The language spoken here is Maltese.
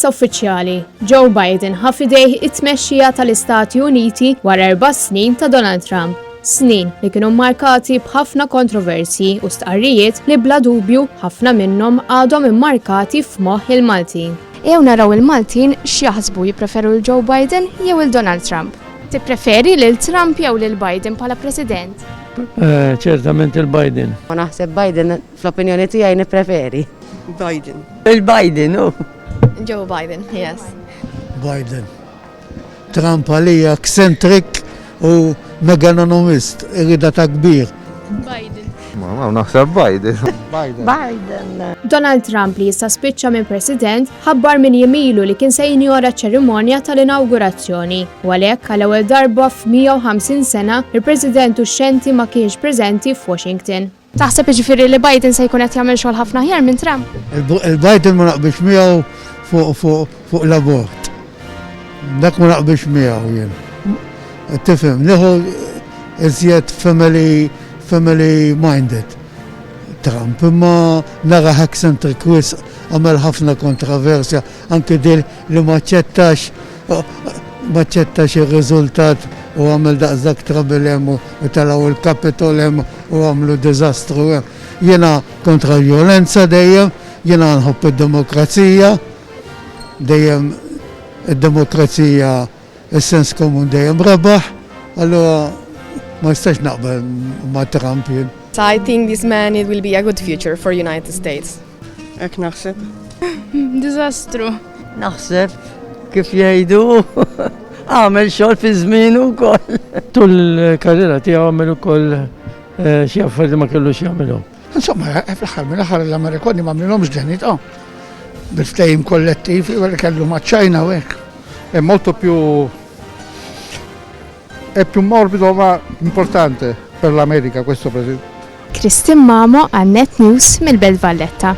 Issa uffiċjali, Joe Biden ħa fidejh it-tmexxija tal-Istati Uniti wara 4 snin ta' Donald Trump. Snin li kienu markati b'ħafna kontroversji u stqarrijiet li bla dubju ħafna minnhom għadhom immarkati f'moħħ il-Maltin. Ew naraw il-Maltin x'jaħsbu jippreferu l-Joe Biden jew il-Donald Trump. Tippreferi lil Trump jew lil Biden bħala President? ċertament il-Biden. Ma naħseb Biden fl-opinjoni tiegħi nippreferi. Biden. Il-Biden, Joe Biden, yes. Biden. Trump għalija eccentric u meganonomist, irrida ta' kbir. Biden. Ma naħseb Biden. Biden. Donald Trump li jista' spiċċa minn President ħabbar minn jemilu li kien se jinjora ċ-ċerimonja tal-inawgurazzjoni u għalhekk għal ewwel darba f'150 sena il-President u x-xenti ma kienx preżenti f'Washington. Taħseb jiġifieri li Biden se jkun qed jagħmel xogħol ħafna ħjar minn Trump? Il-Biden ma naqbix miegħu fuq l-abort. Dak ma naqbix miegħu jien. Tifhem, nieħu iżjed family minded. Trump imma nara eccentric wis għamel ħafna kontroversja anke dil li maċċettax ir-riżultat u għamel daqsdak trouble hemm u talaw il-Capitol hemm u għamlu diżastru hemm. Jiena kontra violenza dejjem, jiena nħobb id-demokrazija, dejjem id-demokrazija is-sens komun dejjem rebaħ, allura ma jistax naqbel ma' Trump jien. So I think this man it will be a good future for United States. Ek naħseb. Diżastru. Naħseb kif jgħidu għamel xogħol fi żmienu wkoll. Tul il-karriera tiegħu għamel ukoll xi affarijiet ma kellux jagħmelhom. Insomma, fl-aħħar mill-aħħar l-Amerikani ma għamlilhomx ġenit bil-ftehim kollettiv li kellu maċ-Ċajna u hekk. È più morbido ma importante per l'America questo presidente. Kristin Mamo għan Net News mill-Belt Valletta.